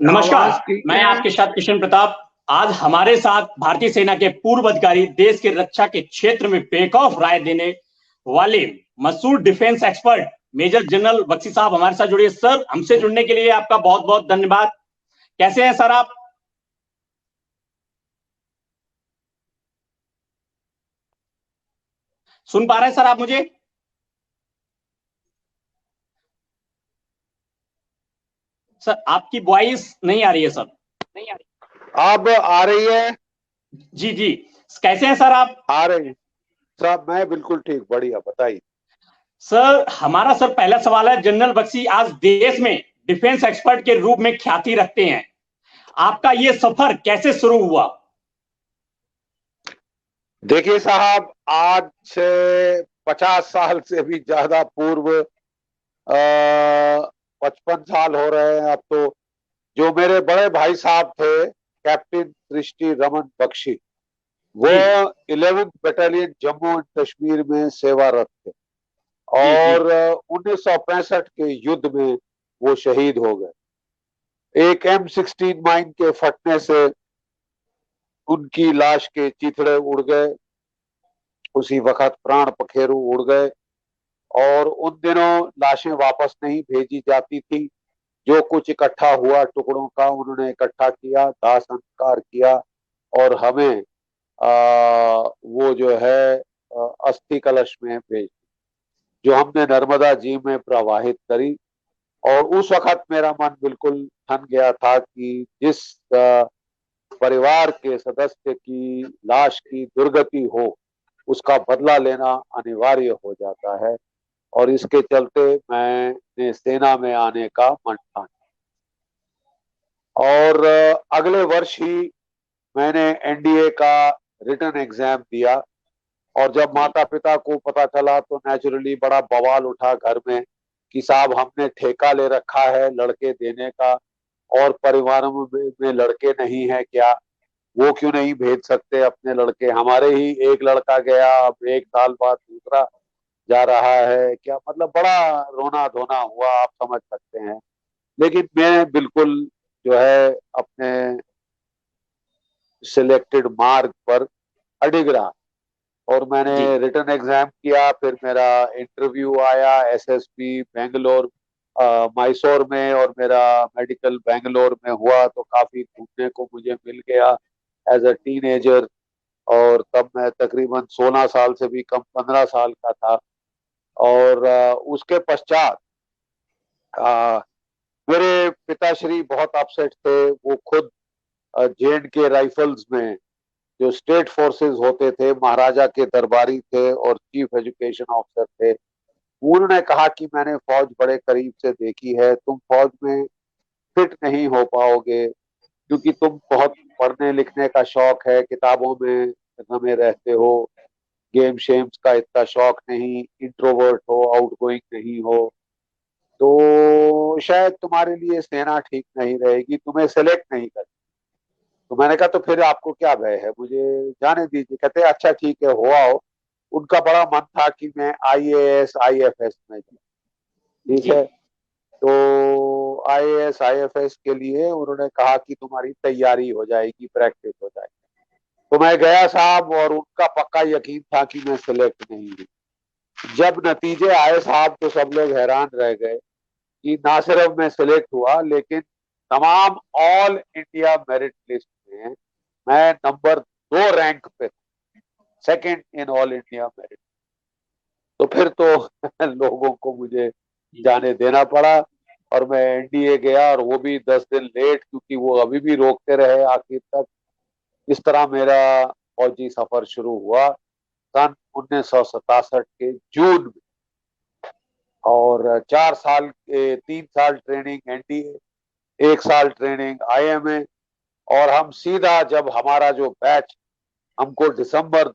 नमस्कार, आवाज ठीक मैं है। आपके साथ किशन प्रताप। आज हमारे साथ भारतीय सेना के पूर्व अधिकारी, देश की रक्षा के क्षेत्र में बेखौफ राय देने वाले मशहूर defence expert major general Bakshi साहब हमारे साथ जुड़िए। सर, हमसे जुड़ने के लिए आपका बहुत बहुत धन्यवाद। कैसे हैं सर आप? सुन पा रहे हैं सर आप मुझे? सर, आपकी वॉइस नहीं आ रही है सर। नहीं आ रही। अब आ रही है। जी जी। कैसे हैं सर आप? आ रही है। सब मैं बिल्कुल ठीक, बढ़िया, बताइए। सर, हमारा सर पहला सवाल है। जनरल बख्शी आज देश में डिफेंस एक्सपर्ट के रूप में ख्याति रखते हैं। आपका ये सफर कैसे शुरू हुआ? देखिए साहब, आज से 50 साल से भी ज्यादा पूर्व, 55 साल हो रहे हैं अब तो, जो मेरे बड़े भाई साहब थे, कैप्टन सृष्टि रमन बख्शी, वो जी 11th battalion Jammu and Kashmir में सेवारत थे। जी जी। और 1965 के युद्ध में वो शहीद हो गए। एक M16 माइन के फटने से उनकी लाश के चिथड़े उड़ गए। उसी वक्त प्राण पखेरु उड़ गए। और उन दिनों लाशें वापस नहीं भेजी जाती थी। जो कुछ इकट्ठा हुआ टुकड़ों का, उन्होंने इकट्ठा किया, दाह संस्कार किया, और हमें वो जो है अस्थि कलश में भेज, जो हमने नर्मदा जी में प्रवाहित करी। और उस वक्त मेरा मन बिल्कुल ठन गया था कि जिस परिवार के सदस्य की लाश की दुर्गति हो, उसका बदला लेना अनिवार्य हो जाता है। और इसके चलते मैंने सेना में आने का मन ठाना। और अगले वर्ष ही मैंने NDA का रिटन एग्जाम दिया। और जब जी माता पिता को पता चला तो नेचुरली बड़ा बवाल उठा घर में कि साहब, हमने ठेका ले रखा है लड़के देने का, और परिवारों में लड़के नहीं है क्या? वो क्यों नहीं भेज सकते अपने लड़के? हमारे ही एक लड़का गया, अब एक साल बाद दूसरा जा रहा है क्या? मतलब बड़ा रोना धोना हुआ, आप समझ सकते हैं। लेकिन मैं बिल्कुल जो है अपने सिलेक्टेड मार्ग पर अडिग रहा। और मैंने जी। रिटन एग्जाम किया, फिर मेरा इंटरव्यू आया SSB बेंगलोर, मैसूर में, और मेरा मेडिकल बेंगलोर में हुआ। तो काफी घूमने को मुझे मिल गया एज अ टीनेजर। और तब मैं तकरीबन 16 साल से भी कम, 15 साल का था। और उसके पश्चात मेरे पिताश्री बहुत अपसेट थे। वो खुद J&K राइफल्स में, जो स्टेट फोर्सेस होते थे, महाराजा के दरबारी थे और चीफ एजुकेशन ऑफिसर थे। उन्होंने कहा कि मैंने फौज बड़े करीब से देखी है, तुम फौज में फिट नहीं हो पाओगे, क्योंकि तुम बहुत पढ़ने लिखने का शौक है, किताबों में रमे रहते हो, गेम शेम्स का इतना शौक नहीं, इंट्रोवर्ट हो, आउटगोइंग नहीं हो, तो शायद तुम्हारे लिए सेना ठीक नहीं रहेगी, तुम्हें सेलेक्ट नहीं कर। तो मैंने कहा तो फिर आपको क्या भय है, मुझे जाने दीजिए। कहते अच्छा ठीक है, हो आओ। उनका बड़ा मन था कि मैं IAS IFS में जाऊं। ठीक जी है। तो IAS IFS के लिए उन्होंने कहा कि तुम्हारी तैयारी हो जाएगी, प्रैक्टिस हो जाएगी। तो मैं गया साहब, और उनका पक्का यकीन था कि मैं सिलेक्ट नहीं हुई। जब नतीजे आए साहब, तो सब लोग हैरान रह गए कि ना सिर्फ मैं सिलेक्ट हुआ, लेकिन तमाम ऑल इंडिया मेरिट लिस्ट में मैं नंबर 2 रैंक पे, second in all India merit. तो फिर तो लोगों को मुझे जी। जाने देना पड़ा। और मैं NDA गया, और वो भी 10 दिन लेट, क्योंकि वो अभी भी रोकते रहे आखिर तक। इस तरह मेरा फौजी सफर शुरू हुआ सन 1967 के जून में। और 4 साल के 3 साल ट्रेनिंग NDA, 1 साल ट्रेनिंग IMA। और हम सीधा, जब हमारा जो बैच, हमको दिसंबर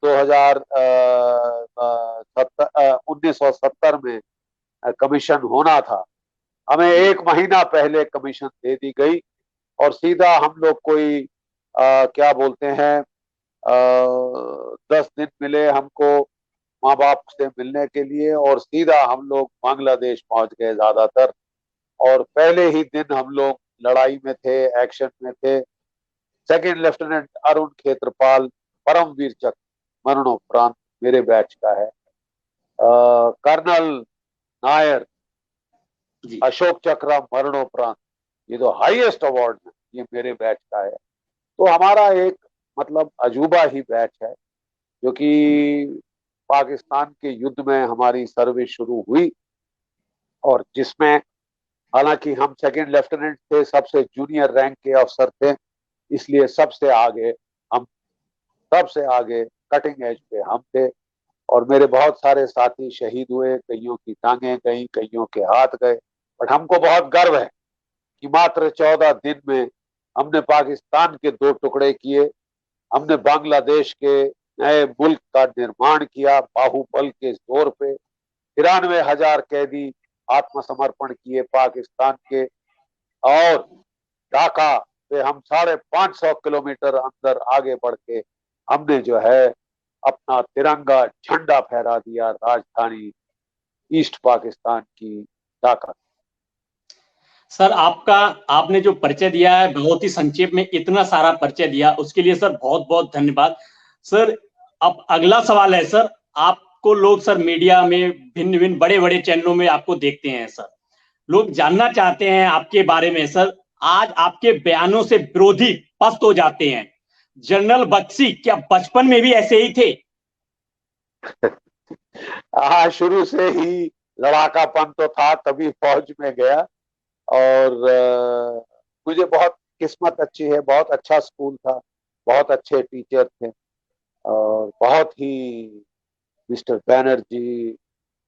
1970 में कमीशन होना था, हमें जी 1 महीना पहले कमीशन दे दी गई। और सीधा हम लोग कोई क्या बोलते हैं, 10 दिन मिले हमको माँ बाप से मिलने के लिए, और सीधा हम लोग बांग्लादेश पहुंच गए ज्यादातर। और पहले ही दिन हम लोग लड़ाई में थे, एक्शन में थे। सेकंड लेफ्टिनेंट अरुण खेत्रपाल परमवीर चक्र मरणोपरांत मेरे बैच का है। कर्नल नायर जी अशोक चक्र मरणोपरांत, ये तो हाईएस्ट अवार्ड है, ये मेरे बैच का है। तो हमारा एक मतलब अजूबा ही बैच है, जो कि पाकिस्तान के युद्ध में हमारी सर्विस शुरू हुई, और जिसमें हालांकि हम सेकंड लेफ्टिनेंट थे, सबसे जूनियर रैंक के अफसर थे, इसलिए सबसे आगे हम, सबसे आगे कटिंग एज पे हम थे। और मेरे बहुत सारे साथी शहीद हुए, कईयों की टांगें गई, कईयों के हाथ गए, बट हमको बहुत गर्व है कि मात्र 14 दिन में हमने पाकिस्तान के 2 टुकड़े किए। हमने बांग्लादेश के नए मुल्क का निर्माण किया बाहुबल के जोर पे। 93,000 कैदी आत्मसमर्पण किए पाकिस्तान के, और ढाका पे हम 550 किलोमीटर अंदर आगे बढ़ के हमने जो है अपना तिरंगा झंडा फहरा दिया राजधानी ईस्ट पाकिस्तान की ढाका। सर, आपका आपने जो परिचय दिया है, बहुत ही संक्षेप में इतना सारा परिचय दिया, उसके लिए सर बहुत बहुत धन्यवाद। सर, अब अगला सवाल है सर, आपको लोग सर मीडिया में भिन्न भिन्न बड़े बड़े चैनलों में आपको देखते हैं सर, लोग जानना चाहते हैं आपके बारे में सर। आज आपके बयानों से विरोधी पस्त हो जाते हैं। जनरल बख्शी क्या बचपन में भी ऐसे ही थे? हाँ, शुरू से ही लड़ाकापन तो था, तभी फौज में गया। और मुझे बहुत किस्मत अच्छी है, बहुत अच्छा स्कूल था, बहुत अच्छे टीचर थे, और बहुत ही मिस्टर बैनर्जी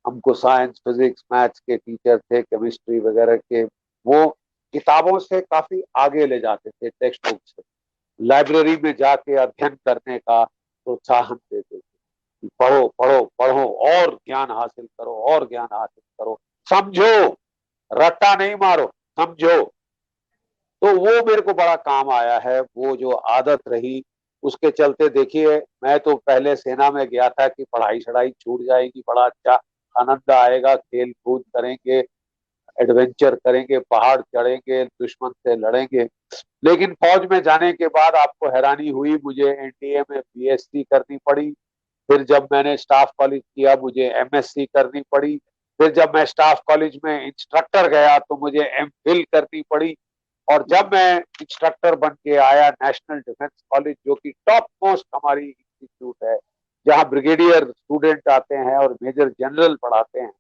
हमको साइंस फिजिक्स मैथ्स के टीचर थे, केमिस्ट्री वगैरह के। वो किताबों से काफी आगे ले जाते थे, टेक्स्ट बुक से। लाइब्रेरी में जाके अध्ययन करने का प्रोत्साहन देते थे, पढ़ो पढ़ो पढ़ो, और ज्ञान हासिल करो, और ज्ञान हासिल करो, समझो, रट्टा नहीं मारो, समझो। तो वो मेरे को बड़ा काम आया है, वो जो आदत रही, उसके चलते देखिए, मैं तो पहले सेना में गया था कि पढ़ाई शढ़ाई छूट जाएगी, बड़ा अच्छा आनंद आएगा, खेल कूद करेंगे, एडवेंचर करेंगे, पहाड़ चढ़ेंगे, दुश्मन से लड़ेंगे। लेकिन फौज में जाने के बाद आपको हैरानी हुई, मुझे एनडीए में बीएससी करनी पड़ी। फिर जब मैंने स्टाफ कॉलेज किया, मुझे एमएससी करनी पड़ी। फिर जब मैं स्टाफ कॉलेज में इंस्ट्रक्टर गया तो मुझे एमफिल करनी पड़ी। और जब मैं इंस्ट्रक्टर बन के आया नेशनल डिफेंस कॉलेज, जो कि टॉप मोस्ट हमारी इंस्टीट्यूट है, जहां ब्रिगेडियर स्टूडेंट आते हैं और मेजर जनरल पढ़ाते हैं,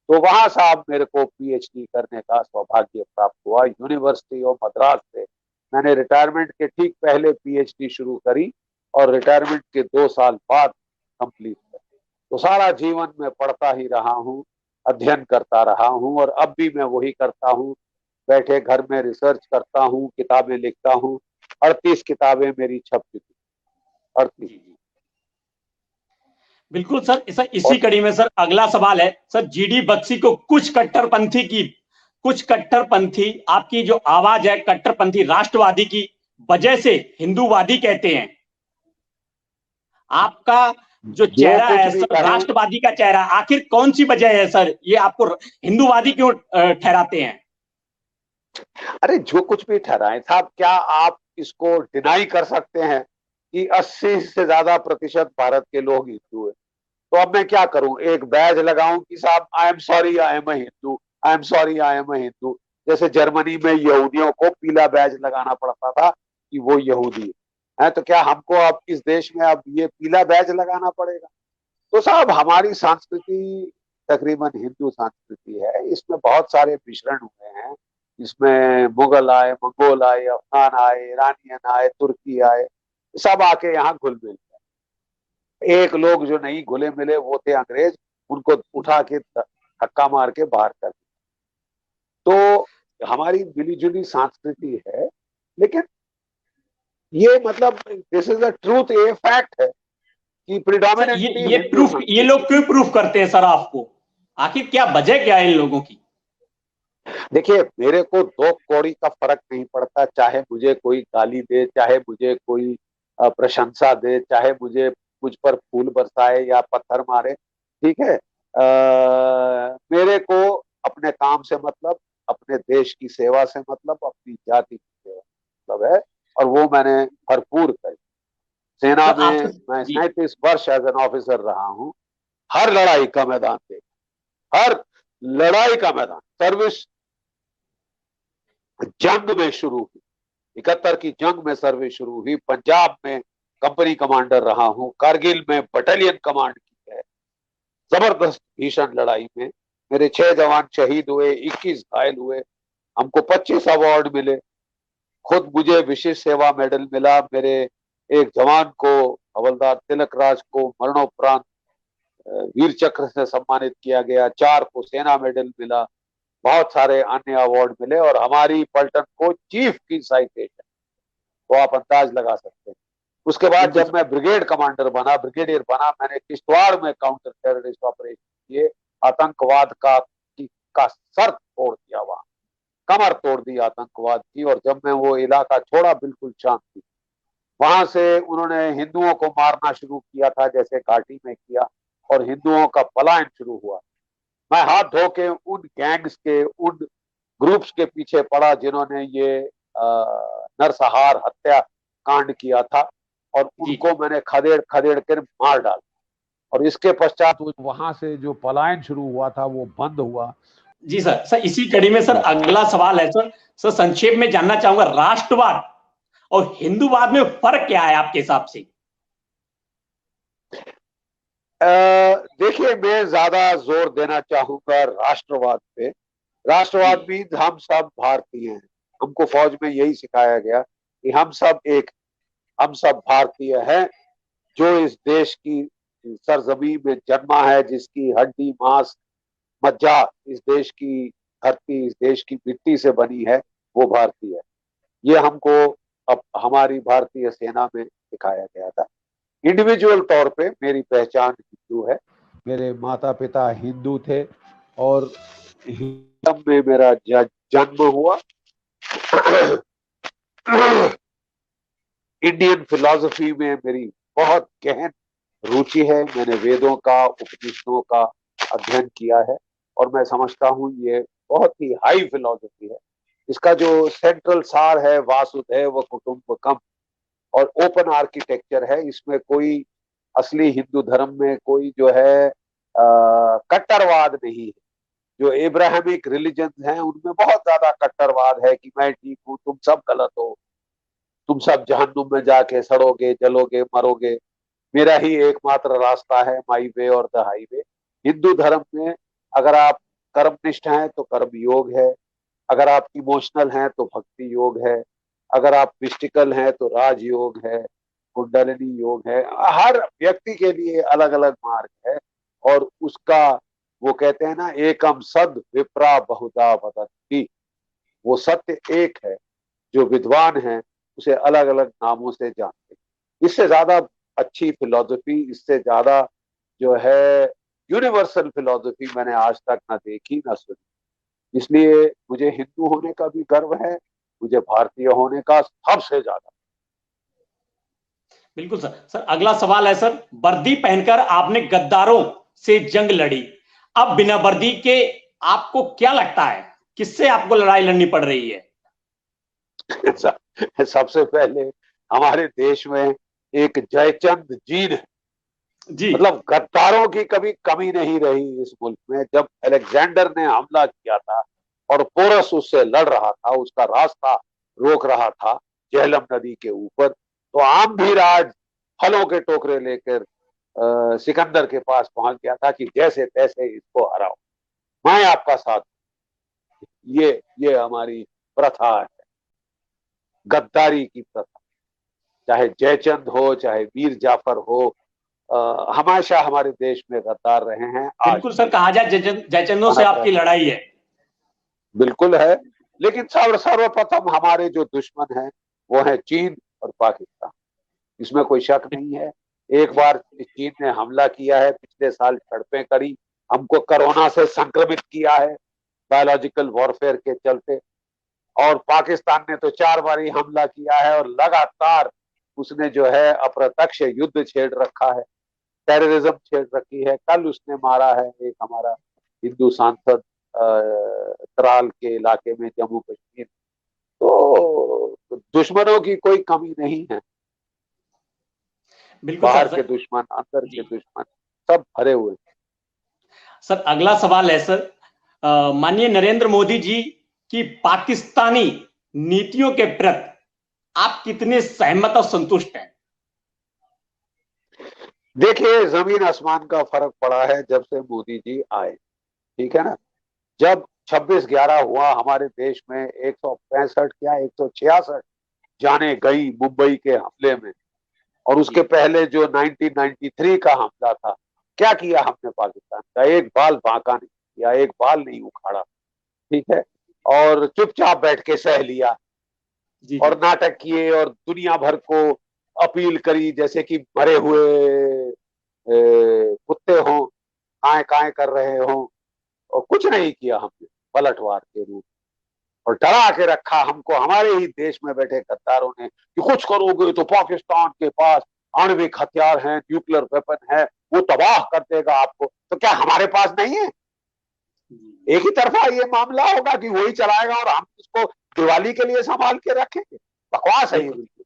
तो वहां साहब मेरे को पीएचडी करने का सौभाग्य प्राप्त हुआ यूनिवर्सिटी ऑफ मद्रास से। मैंने रिटायरमेंट के ठीक पहले पीएचडी शुरू करी, और रिटायरमेंट के 2 साल बाद कंप्लीट करी। तो सारा जीवन में पढ़ता ही रहा हूँ, अध्ययन करता रहा हूँ, और अब भी मैं वही करता हूँ। बैठे घर में रिसर्च करता हूँ, किताबें लिखता हूँ। 38 किताबें मेरी छप चुकी, 38। बिल्कुल सर, सर इसी और कड़ी में सर अगला सवाल है सर, जीडी बख्शी को कुछ कट्टरपंथी आपकी जो आवाज है कट्टरपंथी राष्ट्रवादी की वजह से हिंदूवादी कहते हैं। आपका जो जो चेहरा कुछ है भी सर, कहें, राष्ट्रवादी का चेहरा, आखिर कौन सी वजह है सर, ये आपको हिंदूवादी क्यों ठहराते हैं? अरे जो कुछ भी ठहराएं साहब, क्या आप इसको डिनाई कर सकते हैं कि 80 से ज्यादा प्रतिशत भारत के लोग हिंदू हैं? तो अब मैं क्या करूं, एक बैज लगाऊं कि साहब I am sorry I am a Hindu, I am sorry I am a Hindu? जैसे जर्मनी में यहूदियों को पीला बैज लगाना पड़ता था कि वो यहूदी है, तो क्या हमको अब इस देश में अब ये पीला बैज लगाना पड़ेगा? तो साहब हमारी संस्कृति तकरीबन हिंदू संस्कृति है, इसमें बहुत सारे मिश्रण हुए हैं। इसमें मुगल आए, मंगोल आए, अफगान आए, ईरानियन आए, तुर्की आए, सब आके यहाँ घुल मिल गए। एक लोग जो नहीं घुले मिले वो थे अंग्रेज, उनको उठा के धक्का मार के बाहर कर दिया। तो हमारी मिली जुली संस्कृति है, लेकिन ये मतलब दिस इज द ट्रूथ, ये फैक्ट है कि सर प्रिडोमिनेंटली ये हिंदू प्रूफ, ये लोग संस्कृति। क्यों प्रूफ करते हैं सर आपको? आखिर क्या वजह क्या है इन लोगों की? देखिए, मेरे को 2 कौड़ी का फर्क नहीं पड़ता, चाहे मुझे कोई गाली दे, चाहे मुझे कोई प्रशंसा दे, चाहे मुझ पर फूल बरसाए या पत्थर मारे, ठीक है। मेरे को अपने काम से मतलब, अपने देश की सेवा से मतलब, अपनी जाति की सेवा मतलब है, और वो मैंने भरपूर करी। सेना सर में आपसे मैं जी 37 वर्ष एज एन ऑफिसर रहा हूँ। हर लड़ाई का मैदान देखा, हर लड़ाई का मैदान। सर्विस जंग में शुरू हुई, 71 की जंग में सर्विस शुरू हुई। पंजाब में कंपनी कमांडर रहा हूँ, कारगिल में बटालियन कमांड की है। जबरदस्त भीषण लड़ाई में मेरे 6 जवान शहीद हुए, 21 घायल हुए। हमको 25 अवार्ड मिले। खुद मुझे विशिष्ट सेवा मेडल मिला। मेरे एक जवान को, हवलदार तिलक राज को, मरणोपरांत वीर चक्र से सम्मानित किया गया। 4 को सेना मेडल मिला। बहुत सारे अन्य अवार्ड मिले, और हमारी पलटन को चीफ की साइटेशन, तो आप अंदाज लगा सकते हैं। उसके बाद बिल्कुल जब मैं ब्रिगेड कमांडर बना, ब्रिगेडियर बना, मैंने किश्तवाड़ में काउंटर टेररिस्ट ऑपरेशन किए। आतंकवाद का सर तोड़ दिया, वहां कमर तोड़ दी आतंकवाद की। और जब मैं वो इलाका छोड़ा, बिल्कुल शांत थी। वहां से उन्होंने हिंदुओं को मारना शुरू किया था, जैसे घाटी में किया, और हिंदुओं का पलायन शुरू हुआ। मैं हाथ धो के उन गैंग्स के, उन ग्रुप्स के पीछे पड़ा जिन्होंने ये नरसंहार हत्या कांड किया था, और जी उनको मैंने खदेड़ खदेड़ कर मार डाला। और इसके पश्चात वहां से जो पलायन शुरू हुआ था वो बंद हुआ। जी सर इसी कड़ी में सर जी। अगला सवाल है सर। सर संक्षेप में जानना चाहूंगा, राष्ट्रवाद और हिंदूवाद में फर्क क्या है आपके हिसाब से? देखिए, मैं ज्यादा जोर देना चाहूंगा राष्ट्रवाद पे। जी राष्ट्रवाद मीन्स हम सब भारतीय हैं। हमको फौज में यही सिखाया गया कि हम सब एक, हम सब भारतीय हैं। जो इस देश की सरजमी में जन्मा है, जिसकी हड्डी मांस मज्जा इस देश की धरती, इस देश की मिट्टी से बनी है, वो भारतीय है। ये हमको अब हमारी भारतीय सेना में सिखाया गया था। इंडिविजुअल तौर पे मेरी पहचान हिंदू है। मेरे माता पिता हिंदू थे, और हिंदू में मेरा जन्म हुआ। इंडियन फिलॉसफी में मेरी बहुत गहन रुचि है। मैंने वेदों का, उपनिषदों का अध्ययन किया है, और मैं समझता हूँ ये बहुत ही हाई फिलॉसफी है। इसका जो सेंट्रल सार है, वासुदेव कुटुंबकम, और ओपन आर्किटेक्चर है। इसमें कोई असली हिंदू धर्म में कोई जो है कट्टरवाद नहीं है। जो इब्राहिमिक रिलीजन हैं उनमें बहुत ज्यादा कट्टरवाद है कि मैं ठीक हूँ, तुम सब गलत हो, तुम सब जहन्नुम में जाके सड़ोगे, जलोगे, मरोगे, मेरा ही एकमात्र रास्ता है, माई वे और द हाईवे। हिंदू धर्म में अगर आप कर्मनिष्ठ हैं तो कर्म योग है, अगर आप इमोशनल हैं तो भक्ति योग है, अगर आप मिस्टिकल हैं तो राज योग है, कुंडलिनी योग है। हर व्यक्ति के लिए अलग अलग मार्ग है, और उसका, वो कहते हैं ना, एकम सद विप्रा बहुधा वदन्ति, वो सत्य एक है। जो विद्वान है उसे अलग अलग नामों से जानते हैं। इससे ज्यादा अच्छी फिलॉसफी, इससे ज्यादा जो है यूनिवर्सल फिलॉसफी मैंने आज तक ना देखी ना सुनी। इसलिए मुझे हिंदू होने का भी गर्व है, मुझे भारतीय होने का सबसे ज्यादा। बिल्कुल सर। सर अगला सवाल है सर, वर्दी पहनकर आपने गद्दारों से जंग लड़ी, अब बिना वर्दी के आपको क्या लगता है किससे आपको लड़ाई लड़नी पड़ रही है? सबसे पहले हमारे देश में एक जयचंद जीन है। जी मतलब गद्दारों की कभी कमी नहीं रही इस मुल्क में। जब अलेक्जेंडर ने हमला किया था और पोरस उससे लड़ रहा था, उसका रास्ता रोक रहा था झेलम नदी के ऊपर, तो आम भी राज फलों के टोकरे लेकर सिकंदर के पास पहुंच गया था कि जैसे तैसे इसको हराओ, मैं आपका साथ। ये हमारी प्रथा है, गद्दारी की प्रथा। चाहे जयचंद हो, चाहे मीर जाफर हो, हमेशा हमारे देश में गद्दार रहे हैं, आज बिल्कुल सर, भी कहा जाए जयचंदों से पनप आपकी रहे। लड़ाई है। बिल्कुल है। लेकिन सर्वप्रथम हमारे जो दुश्मन हैं वो है चीन और पाकिस्तान, इसमें कोई शक नहीं है। एक बार चीन ने हमला किया है, पिछले साल झड़पें करी, हमको कोरोना से संक्रमित किया है बायोलॉजिकल वॉरफेयर के चलते। और पाकिस्तान ने तो 4 बार ही हमला किया है, और लगातार उसने जो है अप्रत्यक्ष युद्ध छेड़ रखा है, टेररिज्म छेड़ रखी है। कल उसने मारा है एक हमारा हिंदू सांसद, त्राल के इलाके में, जम्मू कश्मीर। तो दुश्मनों की कोई कमी नहीं है, बिल्कुल बाहर के सर। दुश्मन, अंदर के जी दुश्मन, सब भरे हुए। सर, अगला सवाल है सर, माननीय नरेंद्र मोदी जी की पाकिस्तानी नीतियों के प्रति आप कितने सहमत और संतुष्ट हैं? देखिए, जमीन आसमान का फर्क पड़ा है जब से मोदी जी आए, ठीक है ना। जब 26/11 हुआ हमारे देश में, 165 क्या 166 जाने गई मुंबई के हमले में, और उसके जी पहले जो 1993 का हमला था, क्या किया हमने पाकिस्तान का? एक बाल बांका नहीं किया, एक बाल नहीं उखाड़ा, ठीक है। और चुपचाप बैठ के सह लिया, जी जी और नाटक किए, और दुनिया भर को अपील करी जैसे कि मरे हुए कुत्ते हों, काए काए कर रहे हों, और कुछ नहीं किया हमने पलटवार के रूप। और डरा के रखा हमको हमारे ही देश में बैठे गद्दारों ने कि कुछ करोगे तो पाकिस्तान के पास आणविक हथियार हैं, न्यूक्लियर वेपन है, वो तबाह कर देगा आपको। तो क्या हमारे पास नहीं है? एक ही तरफा ये मामला होगा कि वही चलाएगा और हम इसको दिवाली के लिए संभाल के रखेंगे? बकवास है ये बिल्कुल। बिल्कुल।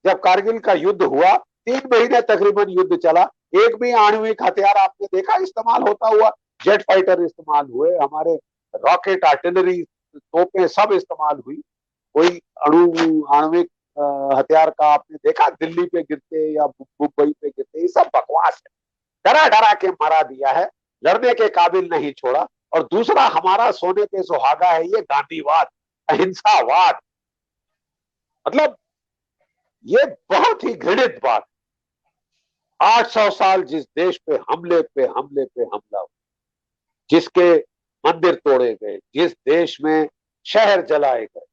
जब कारगिल का युद्ध हुआ, 3 महीने तकरीबन युद्ध चला, एक भी आणविक हथियार आपने देखा इस्तेमाल होता हुआ? जेट फाइटर इस्तेमाल हुए, हमारे रॉकेट, आर्टिलरी, तोपें सब इस्तेमाल हुई। कोई अणु आणविक हथियार का आपने देखा दिल्ली पे गिरते या मुंबई पे गिरते? ये सब बकवास है। डरा डरा के मरा दिया है, लड़ने के काबिल नहीं छोड़ा। और दूसरा हमारा सोने पे सुहागा है ये गांधीवाद, अहिंसावाद। मतलब ये बहुत ही घृणित बात। 800 साल जिस देश पे हमले पे हमले पे हमला हुआ, जिसके मंदिर तोड़े गए, जिस देश में शहर जलाए गए,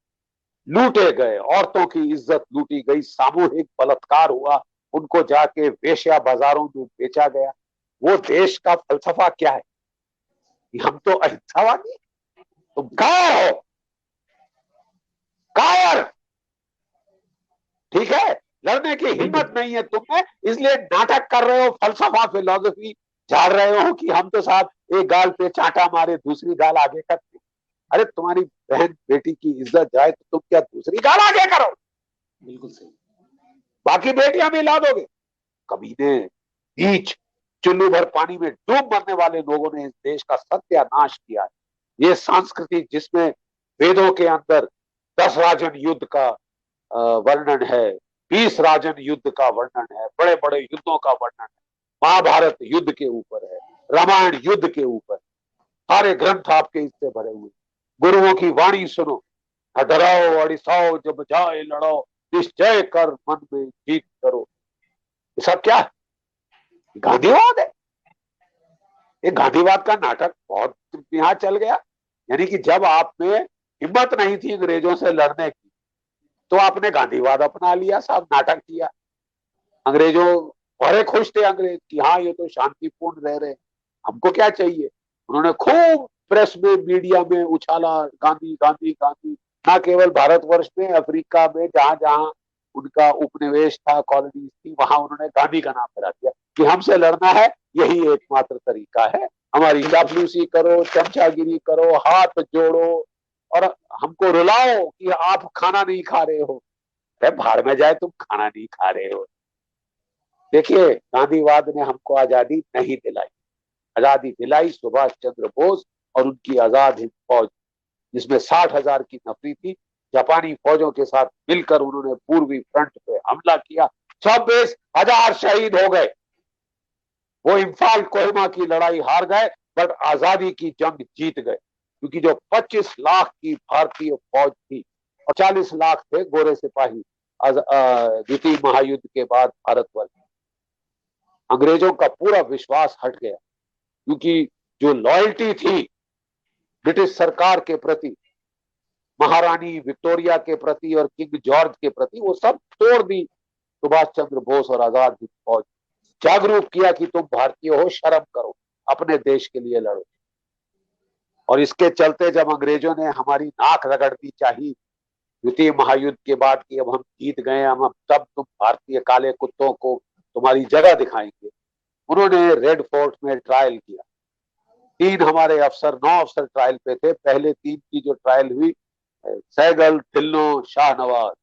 लूटे गए, औरतों की इज्जत लूटी गई, सामूहिक बलात्कार हुआ, उनको जाके वेश्या बाजारों में बेचा गया, वो देश का फलसफा क्या है कि हम तो अहिंसावादी? तुम कायर हो, कायर। ठीक है, लड़ने की हिम्मत नहीं है तुम्हें, इसलिए नाटक कर रहे हो, फलसफा फिलोसफी झाड़ रहे हो कि हम तो साहब एक गाल पे चांटा मारे दूसरी गाल आगे करते। अरे तुम्हारी बहन बेटी की इज्जत जाए तो तुम क्या दूसरी गाल आगे करो? बिल्कुल सही। बाकी बेटियां भी ला दोगे? कमीने, नीच, चुल्लू भर पानी में डूब मरने वाले लोगों ने इस देश का सत्यानाश किया है। ये संस्कृति जिसमें वेदों के अंदर 10 राजन युद्ध का वर्णन है, 20 राजन युद्ध का वर्णन है, बड़े बड़े युद्धों का वर्णन है, महाभारत युद्ध के ऊपर है, रामायण युद्ध के ऊपर, सारे ग्रंथ आपके इससे भरे हुए। गुरुओं की वाणी सुनो, न डराओ अड़िसाओ, जब जाए लड़ाओ, निश्चय कर मन में जीत करो। ये सब क्या है? गांधीवाद है। ये गांधीवाद का नाटक बहुत यहाँ चल गया। यानी कि जब आप में हिम्मत नहीं थी अंग्रेजों से लड़ने की, तो आपने गांधीवाद अपना लिया, सब नाटक किया। अंग्रेजों बड़े खुश थे अंग्रेज कि हाँ ये तो शांतिपूर्ण रह रहे, हमको क्या चाहिए। उन्होंने खूब प्रेस में, मीडिया में उछाला गांधी गांधी गांधी। ना केवल भारतवर्ष में, अफ्रीका में जहां जहां उनका उपनिवेश था, कॉलोनीज थी, वहां उन्होंने गांधी का नाम फैला दिया कि हमसे लड़ना है, यही एकमात्र तरीका है। हमारी चापलूसी करो, चमचागिरी करो, हाथ जोड़ो, और हमको रुलाओ कि आप खाना नहीं खा रहे हो। भाड़ में जाए, तुम खाना नहीं खा रहे हो। देखिए, गांधीवाद ने हमको आजादी नहीं दिलाई। आजादी दिलाई सुभाष चंद्र बोस और उनकी आजाद हिंद फौज, जिसमें 60,000 की नफरी थी। जापानी फौजों के साथ मिलकर उन्होंने पूर्वी फ्रंट पे हमला किया, 26,000 शहीद हो गए। वो इम्फाल कोहिमा की लड़ाई हार गए, बट आजादी की जंग जीत गए, क्योंकि जो 25 लाख की भारतीय फौज थी और 40 लाख थे गोरे सिपाही द्वितीय महायुद्ध के बाद भारतवर्ष, अंग्रेजों का पूरा विश्वास हट गया। क्योंकि जो लॉयल्टी थी ब्रिटिश सरकार के प्रति, महारानी विक्टोरिया के प्रति और किंग जॉर्ज के प्रति, वो सब तोड़ दी सुभाष चंद्र बोस और आजाद हिंद फौज। जागरूक किया कि तुम भारतीय हो, शर्म करो, अपने देश के लिए लड़ो। और इसके चलते जब अंग्रेजों ने हमारी नाक रगड़नी चाहिए द्वितीय महायुद्ध के बाद कि अब हम जीत गए, हम तब तुम भारतीय काले कुत्तों को तुम्हारी जगह दिखाएंगे, उन्होंने रेड फोर्ट में ट्रायल किया। 3 हमारे अफसर, 9 अफसर ट्रायल पे थे। पहले 3 की जो ट्रायल हुई, सहगल, ढिल्लों, शाहनवाज,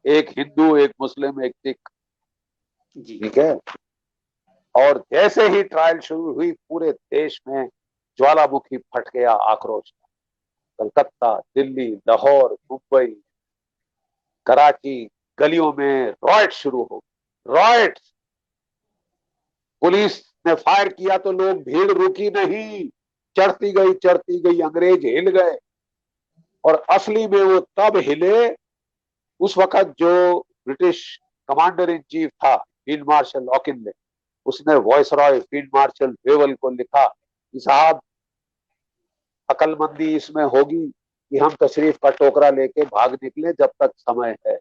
एक हिंदू, एक मुस्लिम, एक सिख, ठीक है। और जैसे ही ट्रायल शुरू हुई, पूरे देश में ज्वालामुखी फट गया आक्रोश। कलकत्ता, दिल्ली, लाहौर, मुंबई, कराची, गलियों में रॉयट शुरू हो गए। रॉयट, पुलिस ने फायर किया तो लोग, भीड़ रुकी नहीं, चढ़ती गई, अंग्रेज हिल गए। और असली में वो तब हिले, उस वक्त जो ब्रिटिश कमांडर इन चीफ था, फील्ड मार्शल लॉकिन ने, उसने वॉइसरॉय फील्ड मार्शल वेवल को लिखा कि साहब, अकलमंदी इसमें होगी कि हम तशरीफ का टोकरा लेके भाग निकले जब तक समय है।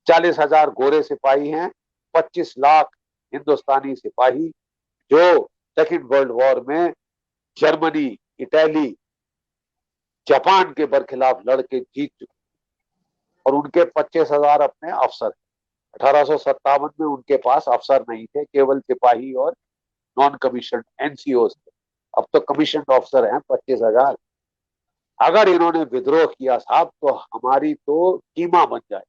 40,000 गोरे सिपाही हैं, 25 लाख हिंदुस्तानी सिपाही, जो सेकेंड वर्ल्ड वॉर में जर्मनी, इटली, जापान के बरखिलाफ लड़के जीत चुके, और उनके 25,000 अपने अफसर। 1857 में उनके पास अफसर नहीं थे, केवल सिपाही और नॉन कमीशन एनसीओ थे। अब तो कमीशन ऑफिसर हैं 25,000। अगर इन्होंने विद्रोह किया साहब, तो हमारी तो कीमा बन जाए।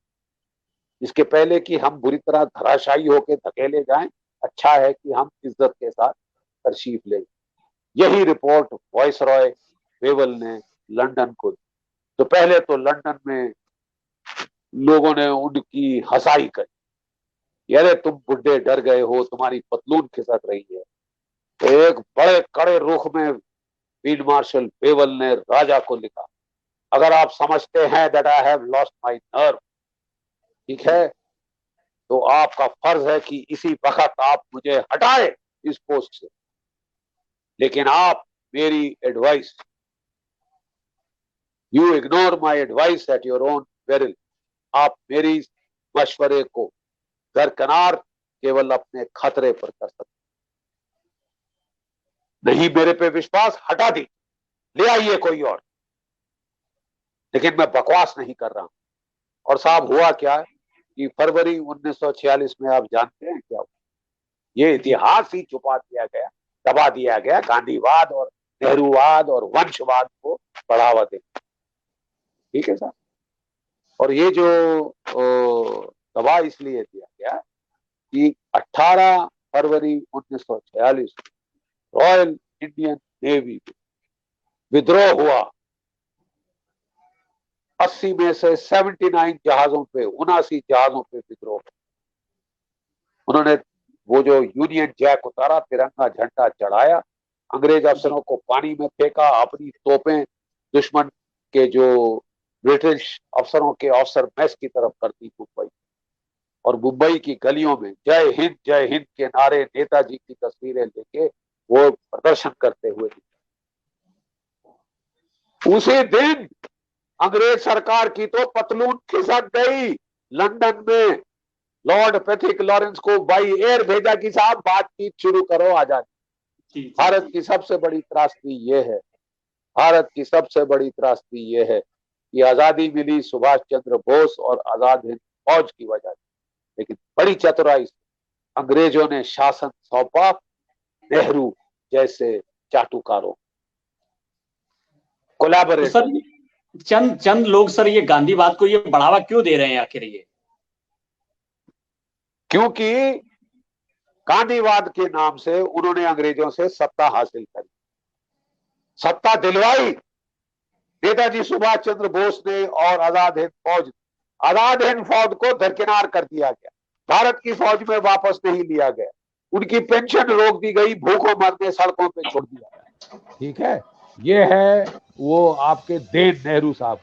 इसके पहले कि हम बुरी तरह धराशायी होकर धकेले जाएं, अच्छा है कि हम इज्जत के साथ तशरीफ ले। यही रिपोर्ट वॉइसरॉय वेवल ने लंदन को दी। तो पहले तो लंदन में लोगों ने उनकी हंसाई करी, अरे तुम बुढ़े डर गए हो, तुम्हारी पतलून खिसक रही है। तो एक बड़े कड़े रुख में फील्ड मार्शल वेवल ने राजा को लिखा, अगर आप समझते हैं that I have lost my nerve, ठीक है, तो आपका फर्ज है कि इसी वक्त आप मुझे हटाए इस पोस्ट से। लेकिन आप मेरी advice, you ignore my advice at your own peril, आप मेरी मशवरे को दरकिनार केवल अपने खतरे पर कर सकते। नहीं मेरे पे विश्वास, हटा दी, ले आइए कोई और। लेकिन मैं बकवास नहीं कर रहा हूं। और साहब हुआ क्या कि फरवरी 1946 में आप जानते हैं क्या हुआ? ये इतिहास ही छुपा दिया गया, दबा दिया गया गांधीवाद और नेहरूवाद और वंशवाद को बढ़ावा देना, ठीक है साहब। और ये जो दबा इसलिए दिया गया कि 18 फरवरी 1946 रॉयल इंडियन नेवी विद्रोह हुआ। 80 में से 79 जहाजों पे, 79 जहाजों पे विद्रोह। उन्होंने वो जो यूनियन जैक उतारा, तिरंगा झंडा चढ़ाया, अंग्रेज अफसरों को पानी में फेंका, अपनी तोपें दुश्मन के जो ब्रिटिश अफसरों के अफसर मैस की तरफ करती मुंबई। और मुंबई की गलियों में जय हिंद के नारे, नेताजी की तस्वीरें लेके वो प्रदर्शन करते हुए। उसी दिन अंग्रेज सरकार की तो पतलून खिसक गई। लंदन में लॉर्ड पैथिक लॉरेंस को बाई एयर भेजा कि साहब बातचीत शुरू करो आजादी। भारत की सबसे बड़ी त्रासदी ये है, भारत की सबसे बड़ी त्रासदी ये है कि आजादी मिली सुभाष चंद्र बोस और आजाद हिंद फौज की वजह से, लेकिन बड़ी चतुराई से अंग्रेजों ने शासन सौंपा नेहरू जैसे चाटुकारों, कोलैबोरेटर। तो चंद लोग सर ये गांधीवाद को ये बढ़ावा क्यों दे रहे हैं आखिर? ये क्योंकि गांधीवाद के नाम से उन्होंने अंग्रेजों से सत्ता हासिल करी, सत्ता दिलवाई नेताजी सुभाष चंद्र बोस ने और आजाद हिंद फौज। आजाद हिंद फौज को दरकिनार कर दिया गया, भारत की फौज में वापस नहीं लिया गया, उनकी पेंशन रोक दी गई, भूखों मरने सड़कों पे छोड़ दिया गया, ठीक है। ये है वो आपके देन नेहरू साहब।